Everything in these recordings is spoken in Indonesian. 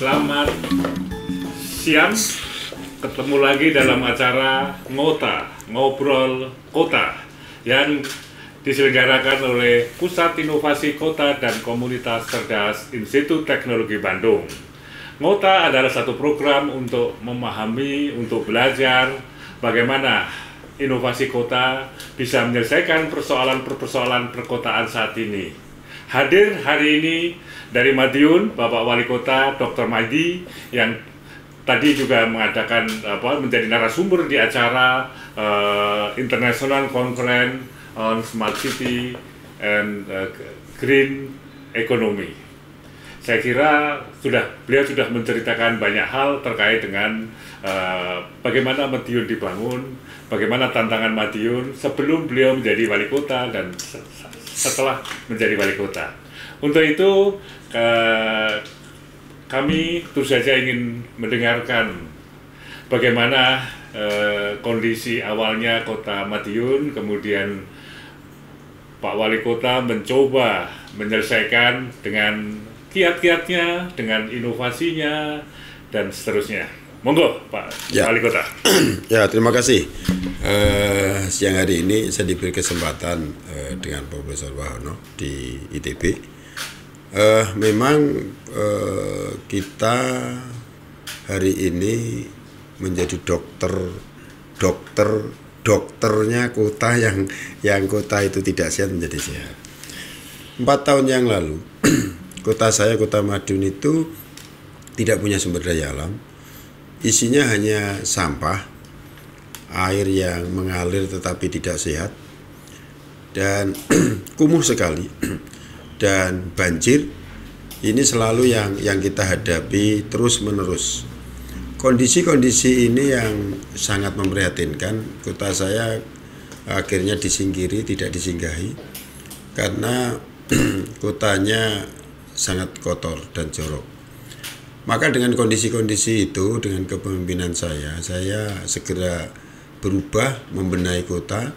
Selamat siang, ketemu lagi dalam acara Ngobrol Kota yang diselenggarakan oleh Pusat Inovasi Kota dan Komunitas Cerdas Institut Teknologi Bandung. Ngota adalah satu program untuk memahami, untuk belajar bagaimana inovasi kota bisa menyelesaikan persoalan perkotaan saat ini. Hadir hari ini dari Madiun, Bapak Wali Kota Dr. Maidi yang tadi juga mengadakan menjadi narasumber di acara International Conference on Smart City and Green Economy. Saya kira beliau sudah menceritakan banyak hal terkait dengan bagaimana Madiun dibangun, bagaimana tantangan Madiun sebelum beliau menjadi wali kota dan setelah menjadi wali kota. Untuk itu kami tentu saja ingin mendengarkan bagaimana kondisi awalnya kota Madiun, kemudian Pak Wali Kota mencoba menyelesaikan dengan kiat-kiatnya, dengan inovasinya, dan seterusnya. Monggo, Pak Wali Kota. Ya, terima kasih. Siang hari ini saya diberi kesempatan dengan Profesor Wahono di ITB. Memang kita hari ini menjadi dokternya kota yang kota itu tidak sehat menjadi sehat. 4 tahun yang lalu, kota Madiun itu tidak punya sumber daya alam. Isinya hanya sampah, air yang mengalir tetapi tidak sehat, dan kumuh sekali, dan banjir. Ini selalu yang kita hadapi terus-menerus. Kondisi-kondisi ini yang sangat memprihatinkan. Kota saya akhirnya disingkiri, tidak disinggahi, karena kotanya sangat kotor dan jorok. Maka dengan kondisi-kondisi itu, dengan kepemimpinan saya segera berubah membenahi kota,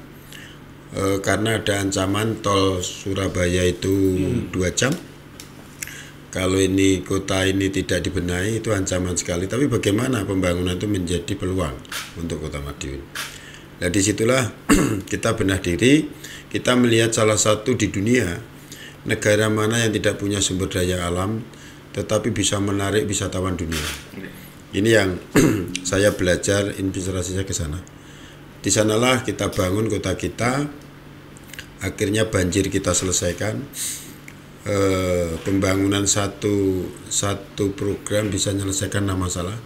karena ada ancaman tol Surabaya itu 2 jam. Kalau ini kota ini tidak dibenahi, itu ancaman sekali. Tapi bagaimana pembangunan itu menjadi peluang untuk kota Madiun. Nah, disitulah kita benah diri, kita melihat salah satu di dunia negara mana yang tidak punya sumber daya alam tetapi bisa menarik wisatawan dunia. Ini yang saya belajar, inspirasinya ke sana. Di sanalah kita bangun kota kita, akhirnya banjir kita selesaikan. Pembangunan satu program bisa menyelesaikan 6 masalah.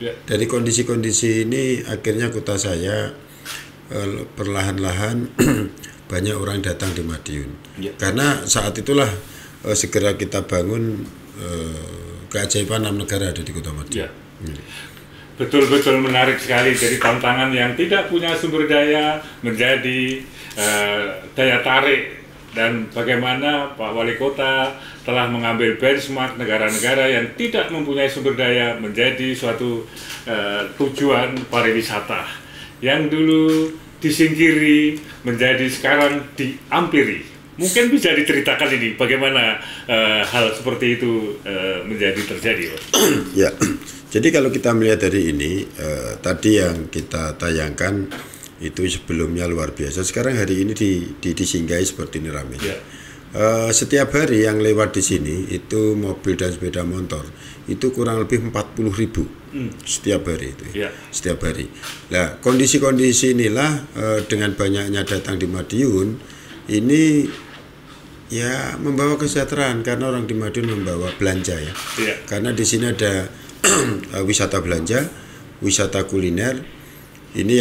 Dari kondisi-kondisi ini akhirnya kota saya perlahan-lahan banyak orang datang di Madiun. Karena saat itulah segera kita bangun keajaiban 6 negara ada di kota Madiun. Betul-betul menarik sekali. Jadi tantangan yang tidak punya sumber daya menjadi daya tarik, dan bagaimana Pak Wali Kota telah mengambil benchmark negara-negara yang tidak mempunyai sumber daya menjadi suatu tujuan pariwisata yang dulu disingkiri menjadi sekarang diampiri. Mungkin bisa diceritakan ini bagaimana hal seperti itu menjadi terjadi, Pak? Ya, jadi kalau kita melihat dari ini, tadi yang kita tayangkan itu sebelumnya luar biasa. Sekarang hari ini disinggahi seperti ini ramai. Setiap hari yang lewat di sini itu mobil dan sepeda motor itu kurang lebih 40.000 setiap hari itu. Setiap hari. Nah, kondisi-kondisi inilah dengan banyaknya datang di Madiun ini ya membawa kesejahteraan, karena orang di Madiun membawa belanja ya. Karena di sini ada wisata belanja, wisata kuliner. Ini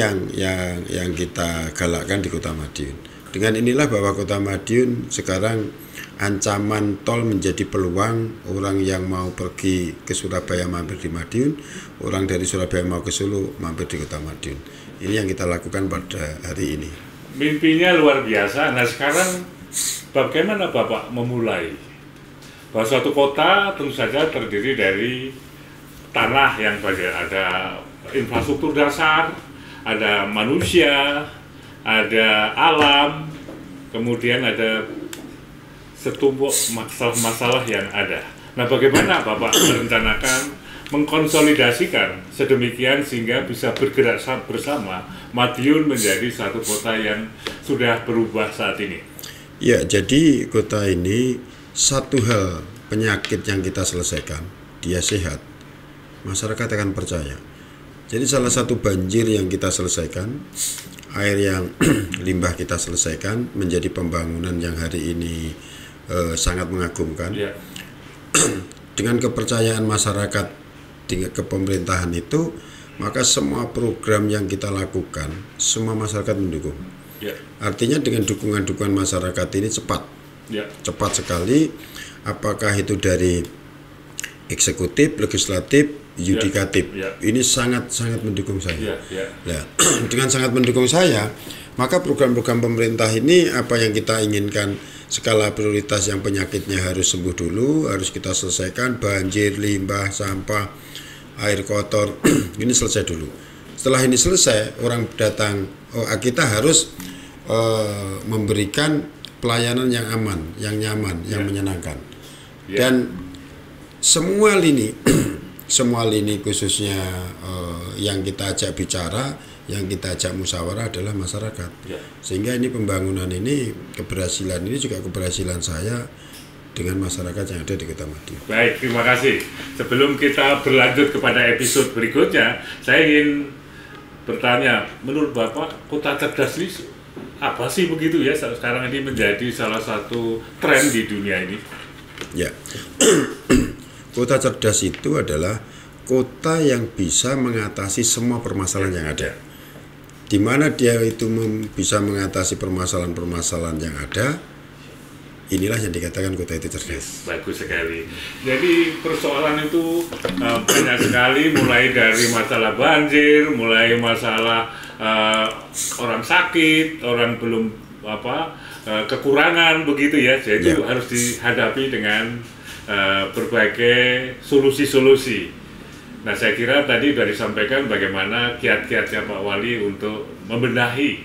yang kita galakkan di kota Madiun. Dengan inilah bahwa kota Madiun sekarang ancaman tol menjadi peluang. Orang yang mau pergi ke Surabaya mampir di Madiun, orang dari Surabaya mau ke Solo mampir di kota Madiun. Ini yang kita lakukan pada hari ini. Mimpinya luar biasa. Nah, sekarang bagaimana Bapak memulai? Bahwa suatu kota tentu saja terdiri dari tanah yang banyak, ada infrastruktur dasar, ada manusia, ada alam, kemudian ada setumpuk masalah-masalah yang ada. Nah, bagaimana Bapak merencanakan mengkonsolidasikan sedemikian sehingga bisa bergerak bersama Madiun menjadi satu kota yang sudah berubah saat ini? Ya, jadi kota ini satu hal penyakit yang kita selesaikan, dia sehat, masyarakat akan percaya. Jadi salah satu banjir yang kita selesaikan, air yang limbah kita selesaikan, menjadi pembangunan yang hari ini sangat mengagumkan. Ya. Dengan kepercayaan masyarakat ke pemerintahan itu, maka semua program yang kita lakukan, semua masyarakat mendukung. Ya. Artinya dengan dukungan-dukungan masyarakat ini cepat, cepat sekali. Apakah itu dari eksekutif, legislatif, yudikatif, ini sangat-sangat mendukung saya. Nah, dengan sangat mendukung saya, maka program-program pemerintah ini apa yang kita inginkan, skala prioritas yang penyakitnya harus sembuh dulu, harus kita selesaikan, banjir, limbah, sampah, air kotor, ini selesai dulu. Setelah ini selesai, orang datang, kita harus memberikan pelayanan yang aman, yang nyaman, yang menyenangkan. Dan semua lini, semua lini khususnya yang kita ajak bicara, yang kita ajak musyawarah adalah masyarakat. Sehingga ini pembangunan ini, keberhasilan ini juga keberhasilan saya dengan masyarakat yang ada di Kota Madiun. Baik, terima kasih. Sebelum kita berlanjut kepada episode berikutnya, saya ingin bertanya, menurut Bapak, kota cerdas ini apa sih begitu ya sekarang ini menjadi salah satu tren di dunia ini? Ya, kota cerdas itu adalah kota yang bisa mengatasi semua permasalahan yang ada. Di mana dia itu bisa mengatasi permasalahan-permasalahan yang ada, inilah yang dikatakan kota itu cerdas. Bagus sekali. Jadi persoalan itu banyak sekali, mulai dari masalah banjir, mulai masalah orang sakit, orang belum kekurangan begitu ya. Jadi harus dihadapi dengan berbagai solusi-solusi. Nah, saya kira tadi sudah disampaikan bagaimana kiat-kiatnya Pak Wali untuk membenahi,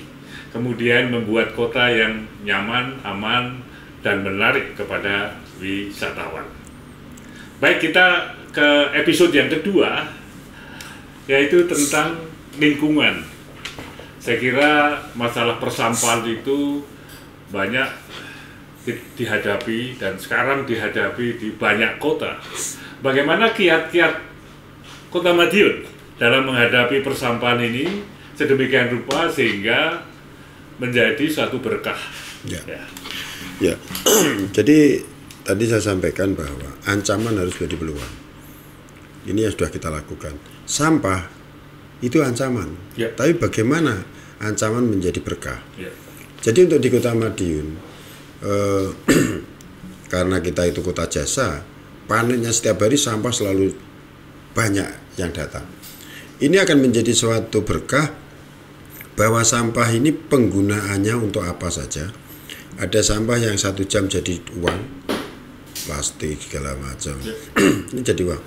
kemudian membuat kota yang nyaman, aman, dan menarik kepada wisatawan. Baik, kita ke episode yang kedua, yaitu tentang lingkungan. Saya kira masalah persampahan itu banyak dihadapi dan sekarang dihadapi di banyak kota. Bagaimana kiat-kiat Kota Madiun dalam menghadapi persampahan ini sedemikian rupa sehingga menjadi suatu berkah? Ya. Jadi tadi saya sampaikan bahwa ancaman harus menjadi peluang. Ini yang sudah kita lakukan. Sampah itu ancaman, tapi bagaimana ancaman menjadi berkah? Jadi untuk di Kota Madiun, karena kita itu kota jasa, panennya setiap hari sampah selalu banyak yang datang. Ini akan menjadi suatu berkah bahwa sampah ini penggunaannya untuk apa saja. Ada sampah yang 1 jam jadi uang, plastik segala macam. Ini jadi uang.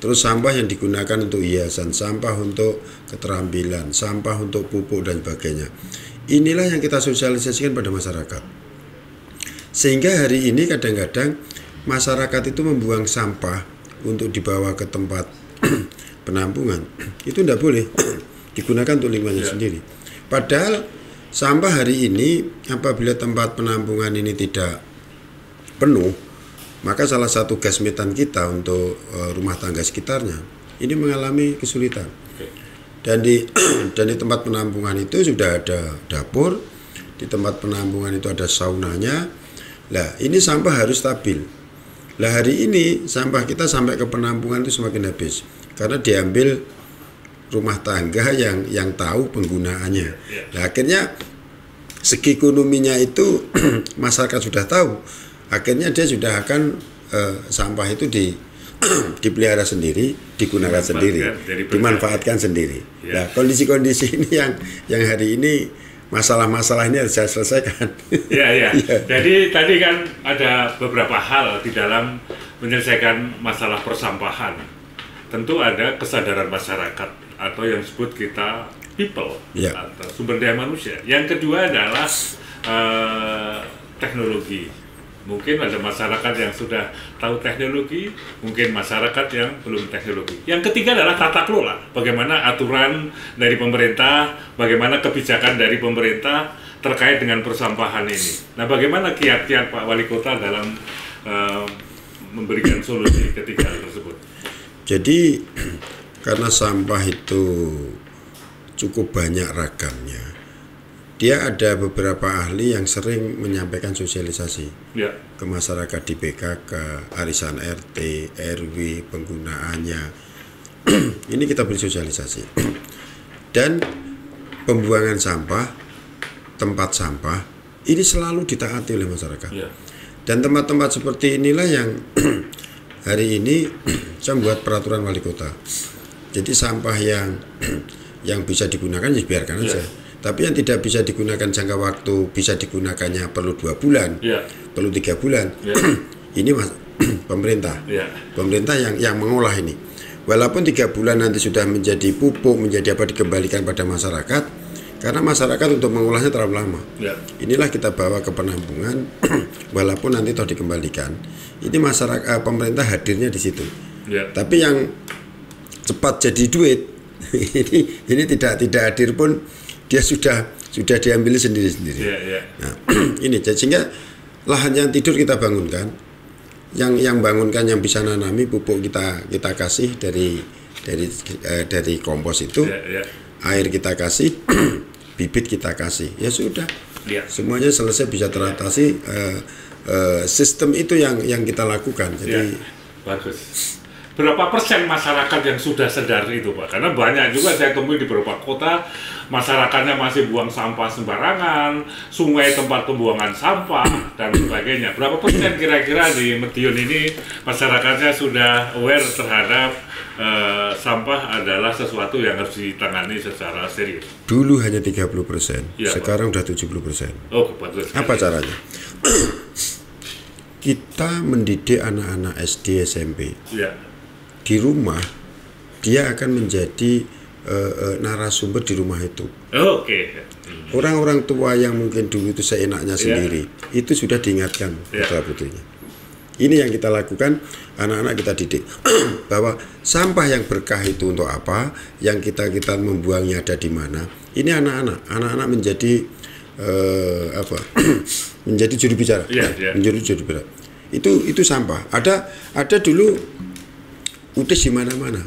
Terus sampah yang digunakan untuk hiasan, sampah untuk keterampilan, sampah untuk pupuk dan sebagainya. Inilah yang kita sosialisasikan pada masyarakat. Sehingga hari ini kadang-kadang masyarakat itu membuang sampah untuk dibawa ke tempat penampungan. Itu tidak boleh, digunakan untuk lingkungannya sendiri. Padahal sampah hari ini apabila tempat penampungan ini tidak penuh, maka salah satu gas metan kita untuk rumah tangga sekitarnya ini mengalami kesulitan. Dan di tempat penampungan itu sudah ada dapur, di tempat penampungan itu ada saunanya. Nah, ini sampah harus stabil. Nah, hari ini sampah kita sampai ke penampungan itu semakin habis karena diambil rumah tangga yang tahu penggunaannya. Nah, akhirnya segi ekonominya itu masyarakat sudah tahu. Akhirnya dia sudah akan sampah itu dipelihara sendiri, digunakan sendiri, dimanfaatkan sendiri. Nah, kondisi-kondisi ini yang hari ini masalah-masalah ini harus saya selesaikan. Jadi tadi kan ada beberapa hal di dalam menyelesaikan masalah persampahan. Tentu ada kesadaran masyarakat atau yang disebut kita people atau sumber daya manusia. Yang kedua adalah teknologi. Mungkin ada masyarakat yang sudah tahu teknologi, mungkin masyarakat yang belum teknologi. Yang ketiga adalah tata kelola. Bagaimana aturan dari pemerintah, bagaimana kebijakan dari pemerintah terkait dengan persampahan ini. Nah, bagaimana kiat-kiat Pak Wali Kota dalam memberikan solusi ketiga hal tersebut? Jadi karena sampah itu cukup banyak ragamnya, dia ada beberapa ahli yang sering menyampaikan sosialisasi ke masyarakat di PKK, arisan RT, RW, penggunaannya. Ini kita beri sosialisasi. Dan pembuangan sampah, tempat sampah, ini selalu ditaati oleh masyarakat. Dan tempat-tempat seperti inilah yang hari ini saya membuat peraturan wali kota. Jadi sampah yang bisa digunakan ya biarkan aja. Tapi yang tidak bisa digunakan jangka waktu, bisa digunakannya perlu 2 bulan, perlu 3 bulan. Ini pemerintah, pemerintah yang mengolah ini. Walaupun 3 bulan nanti sudah menjadi pupuk, menjadi apa, dikembalikan pada masyarakat, karena masyarakat untuk mengolahnya terlalu lama. Inilah kita bawa ke penampungan, walaupun nanti toh dikembalikan. Ini masyarakat, pemerintah hadirnya di situ. Tapi yang cepat jadi duit, ini tidak hadir pun dia sudah diambil sendiri-sendiri. Nah, ini sehingga lahan yang tidur kita bangunkan, yang bangunkan yang bisa nanami pupuk kita kasih dari kompos itu, air kita kasih, bibit kita kasih, ya sudah, semuanya selesai, bisa teratasi. Sistem itu yang kita lakukan. Jadi bagus. Berapa persen masyarakat yang sudah sadar itu, Pak? Karena banyak juga saya temui di beberapa kota, masyarakatnya masih buang sampah sembarangan, sungai tempat pembuangan sampah, dan sebagainya. Berapa persen kira-kira di Madiun ini masyarakatnya sudah aware terhadap sampah adalah sesuatu yang harus ditangani secara serius? Dulu hanya 30%, sekarang Pak. udah 70%. Oh, bagus. Apa caranya? Kita mendidik anak-anak SD, SMP. Di rumah, dia akan menjadi narasumber di rumah itu. Orang-orang tua yang mungkin dulu itu seenaknya sendiri, itu sudah diingatkan putra-putrinya. Ini yang kita lakukan, anak-anak kita didik bahwa sampah yang berkah itu untuk apa, yang kita membuangnya ada di mana. Ini anak-anak menjadi menjadi juru bicara, menjadi juru bicara. Itu sampah. Ada dulu utis di mana-mana.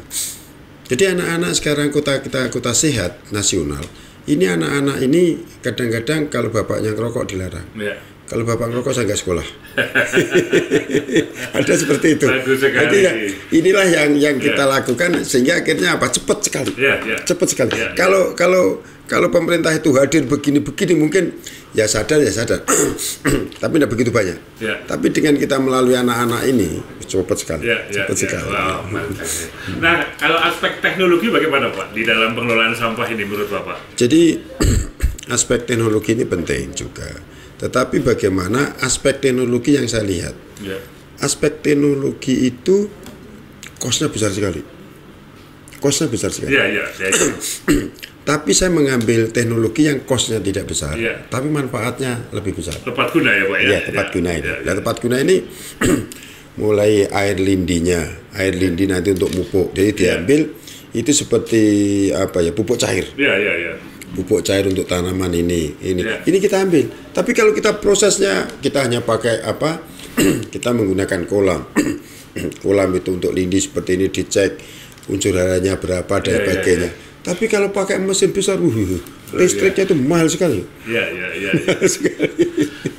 Jadi anak-anak sekarang kota sehat nasional. Ini anak-anak ini kadang-kadang kalau bapaknya ngerokok dilarang. Kalau bapak ngerokok saya nggak sekolah. Ada seperti itu. Jadi inilah yang kita lakukan sehingga akhirnya apa? Cepat sekali. Cepat sekali. Kalau pemerintah itu hadir begini mungkin ya sadar. Tapi tidak begitu banyak. Tapi dengan kita melalui anak-anak ini cepat sekali. Cepat sekali. Wow, nah, kalau aspek teknologi bagaimana, Pak, di dalam pengelolaan sampah ini menurut Bapak? Jadi aspek teknologi ini penting juga. Tetapi bagaimana aspek teknologi yang saya lihat? Aspek teknologi itu kosnya besar sekali. Tapi saya mengambil teknologi yang kosnya tidak besar, tapi manfaatnya lebih besar. Tepat guna ya, Pak? Tepat guna ini. Tepat guna ini mulai air lindinya, air lindi nanti untuk pupuk. Jadi diambil itu seperti apa ya, pupuk cair. Pupuk cair untuk tanaman ini kita ambil. Tapi kalau kita prosesnya kita hanya pakai apa? Kita menggunakan kolam. Kolam itu untuk lindi seperti ini dicek unsur harinya berapa dan sebagainya. Tapi kalau pakai mesin besar, listriknya itu mahal sekali.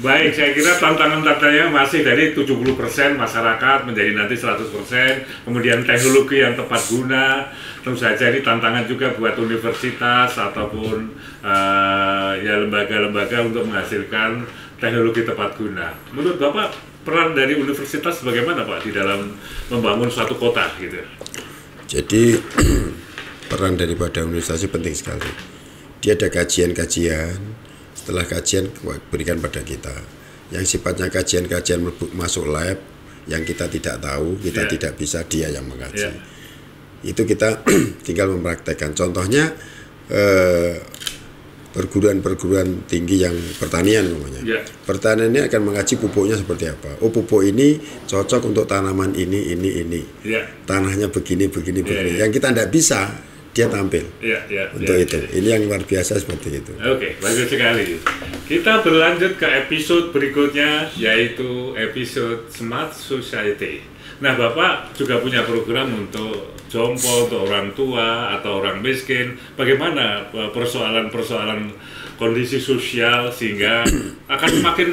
Baik, saya kira tantangan-tantangannya masih dari 70% masyarakat menjadi nanti 100%, kemudian teknologi yang tepat guna, tentu saja ini tantangan juga buat universitas ataupun lembaga-lembaga untuk menghasilkan teknologi tepat guna. Menurut Bapak, peran dari universitas bagaimana, Pak, di dalam membangun suatu kota gitu? Jadi peran daripada universitas penting sekali. Dia ada kajian-kajian, setelah kajian berikan pada kita. Yang sifatnya kajian-kajian masuk lab, yang kita tidak tahu, kita tidak bisa, dia yang mengkaji. Itu kita tinggal mempraktekkan. Contohnya perguruan-perguruan tinggi yang pertanian namanya. Ya. Pertanian ini akan mengaji pupuknya seperti apa. Oh, pupuk ini cocok untuk tanaman ini. Ya. Tanahnya begini. Ya. Yang kita tidak bisa, dia tampil Ya. untuk itu. Ini yang luar biasa seperti itu. Oke, bagus sekali. Kita berlanjut ke episode berikutnya, yaitu episode Smart Society. Nah, Bapak juga punya program untuk jompo, untuk orang tua atau orang miskin. Bagaimana persoalan-persoalan kondisi sosial sehingga akan semakin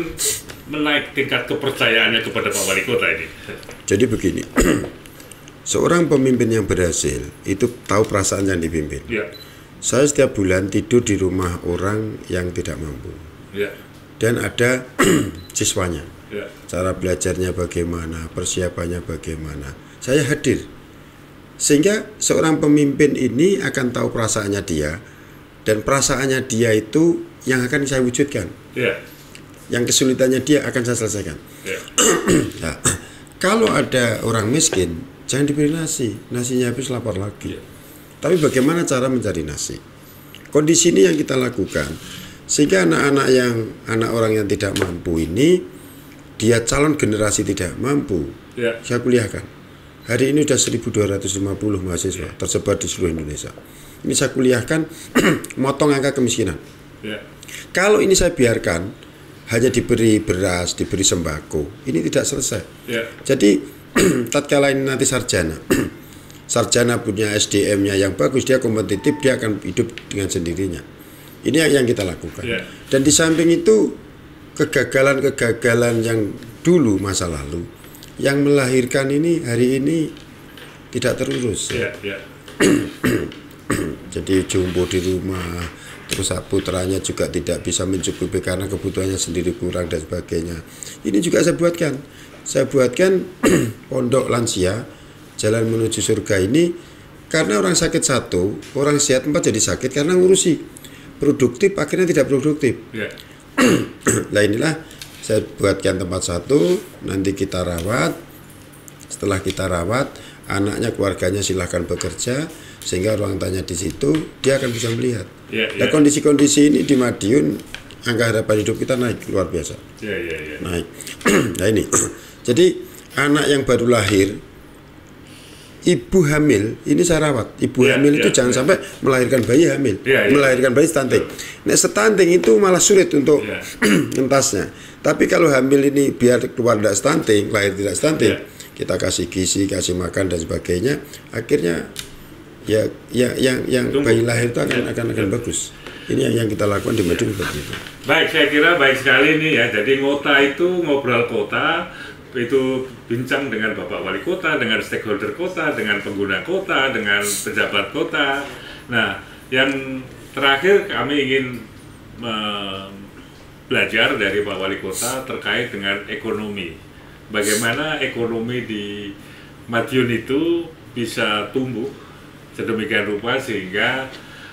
menaik tingkat kepercayaannya kepada Pak Wali Kota ini? Jadi begini, seorang pemimpin yang berhasil itu tahu perasaan yang dipimpin. Ya. Saya setiap bulan tidur di rumah orang yang tidak mampu. Ya. Dan ada siswanya. Ya. Cara belajarnya bagaimana, persiapannya bagaimana. Saya hadir. Sehingga seorang pemimpin ini akan tahu perasaannya dia, dan perasaannya dia itu yang akan saya wujudkan. Ya. Yang kesulitannya dia akan saya selesaikan. Ya. Nah, kalau ada orang miskin, jangan diberi nasi. Nasinya habis lapar lagi. Ya. Tapi bagaimana cara mencari nasi? Kondisi ini yang kita lakukan. Sehingga anak orang yang tidak mampu ini, dia calon generasi tidak mampu. Ya. Saya kuliahkan. Hari ini sudah 1.250 mahasiswa tersebar di seluruh Indonesia. Ini saya kuliahkan, motong angka kemiskinan. Ya. Kalau ini saya biarkan, hanya diberi beras, diberi sembako, ini tidak selesai. Ya. Jadi, tatkala ini nanti sarjana punya SDM-nya yang bagus, dia kompetitif, dia akan hidup dengan sendirinya. Ini yang kita lakukan. Ya. Dan di samping itu, kegagalan yang dulu masa lalu yang melahirkan ini hari ini tidak terurus. Ya. Jadi jumbo di rumah, terus putranya juga tidak bisa mencukupi karena kebutuhannya sendiri kurang dan sebagainya. Ini juga saya buatkan pondok lansia jalan menuju surga ini, karena orang sakit satu, orang sehat 4 jadi sakit karena ngurusi produktif akhirnya tidak produktif. Ya. Nah, inilah saya buatkan tempat satu, nanti kita rawat. Setelah kita rawat, anaknya, keluarganya silahkan bekerja, sehingga orang tanya di situ, dia akan bisa melihat. Nah, kondisi-kondisi ini di Madiun, angka harapan hidup kita naik luar biasa. Naik. Nah ini, jadi anak yang baru lahir, ibu hamil, ini saya rawat. Ibu hamil itu jangan sampai melahirkan bayi hamil, melahirkan bayi stunting. Nah, stunting itu malah sulit untuk entasnya. Tapi kalau hamil ini biar keluar tidak stunting, lahir tidak stunting, kita kasih gizi, kasih makan dan sebagainya, akhirnya yang bayi lahir itu akan bagus. Ini yang kita lakukan di Madiun seperti itu. Baik, saya kira baik sekali nih ya. Jadi Ngota itu ngobrol kota, itu bincang dengan Bapak Wali Kota, dengan stakeholder kota, dengan pengguna kota, dengan pejabat kota. Nah, yang terakhir kami ingin belajar dari Pak Wali Kota terkait dengan ekonomi. Bagaimana ekonomi di Madiun itu bisa tumbuh sedemikian rupa sehingga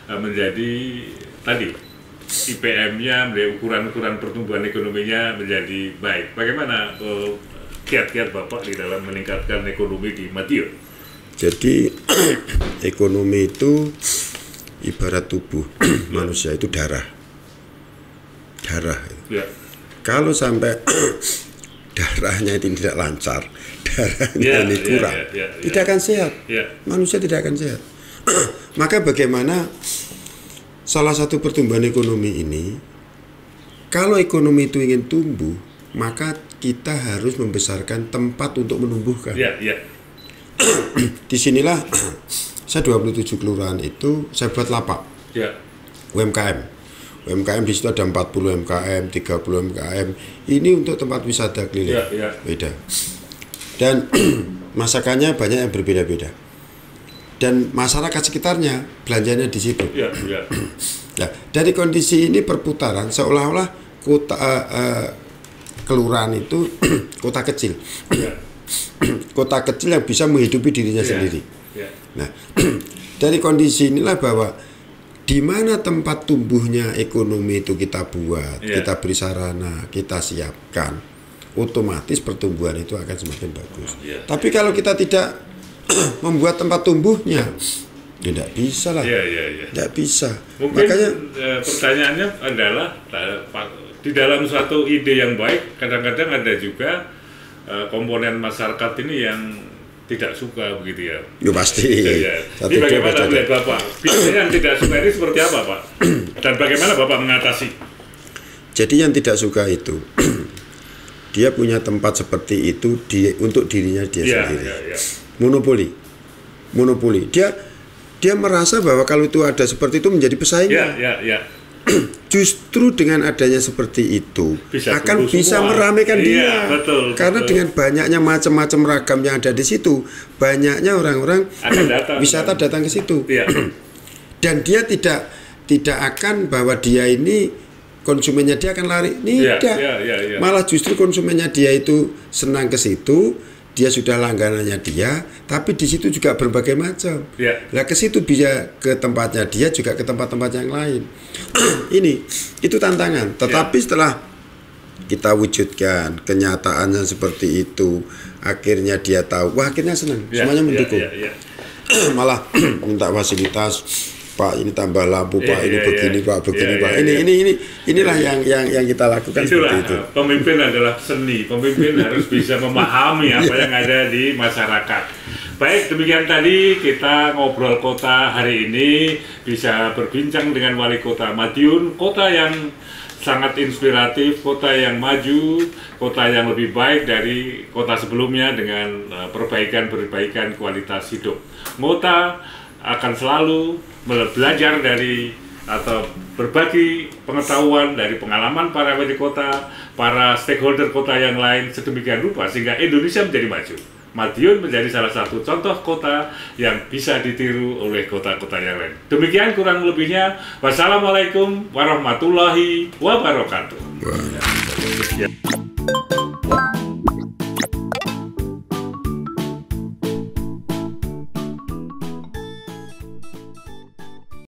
menjadi tadi IPM-nya, ukuran-ukuran pertumbuhan ekonominya menjadi baik. Bagaimana kiat-kiat Bapak di dalam meningkatkan ekonomi di Madiun? Jadi ekonomi itu ibarat tubuh manusia itu darah. Ya. Kalau sampai darahnya itu tidak lancar, darahnya ini kurang, tidak akan sehat. Manusia tidak akan sehat. Maka bagaimana salah satu pertumbuhan ekonomi ini, kalau ekonomi itu ingin tumbuh, maka kita harus membesarkan tempat untuk menumbuhkan. Disinilah saya 27 kelurahan itu saya buat lapak UMKM. UMKM di situ ada 40 UMKM, 30 UMKM. Ini untuk tempat wisata keliling. Beda. Dan masakannya banyak yang berbeda-beda. Dan masyarakat sekitarnya belanjanya di situ. Nah, dari kondisi ini perputaran seolah-olah kota kelurahan itu kota kecil. Kota kecil yang bisa menghidupi dirinya sendiri. Nah, dari kondisi inilah bahwa di mana tempat tumbuhnya ekonomi itu kita buat, kita beri sarana, kita siapkan, otomatis pertumbuhan itu akan semakin bagus. Tapi kalau kita tidak membuat tempat tumbuhnya, Tidak bisa lah. Iya. Tidak bisa. Mungkin Makanya pertanyaannya adalah di dalam suatu ide yang baik kadang-kadang ada juga komponen masyarakat ini yang tidak suka begitu ya. ya pasti. Ya. Jadi bagaimana melihat Bapak? Biasanya yang tidak suka ini seperti apa, Pak? Dan bagaimana Bapak mengatasi? Jadi yang tidak suka itu dia punya tempat seperti itu untuk dirinya dia sendiri. Monopoli. Dia merasa bahwa kalau itu ada seperti itu menjadi pesaingnya. Justru dengan adanya seperti itu akan bisa meramaikan dia. Betul. Dengan banyaknya macam-macam ragam yang ada di situ, banyaknya orang-orang wisata datang ke situ. Dan dia tidak akan bahwa dia ini konsumennya dia akan lari. Tidak. Malah justru konsumennya dia itu senang ke situ. Dia sudah langganannya dia, tapi di situ juga berbagai macam. Nah, ke situ bisa ke tempatnya dia, juga ke tempat-tempat yang lain. Itu tantangan. Tetapi setelah kita wujudkan kenyataannya seperti itu, akhirnya dia tahu, wah akhirnya senang, semuanya mendukung. Malah minta fasilitas, Pak ini tambah lampu, Pak ini begini, Pak begini, Pak. Inilah yang kita lakukan. Itulah, seperti itu. Pemimpin adalah seni. Pemimpin harus bisa memahami apa yang ada di masyarakat. Baik, demikian tadi kita ngobrol kota hari ini, bisa berbincang dengan Wali Kota Madiun, kota yang sangat inspiratif, kota yang maju, kota yang lebih baik dari kota sebelumnya dengan perbaikan kualitas hidup. Ngota akan selalu belajar dari atau berbagi pengetahuan dari pengalaman para wali kota, para stakeholder kota yang lain sedemikian rupa sehingga Indonesia menjadi maju. Madiun menjadi salah satu contoh kota yang bisa ditiru oleh kota-kota yang lain. Demikian kurang lebihnya. Wassalamualaikum warahmatullahi wabarakatuh.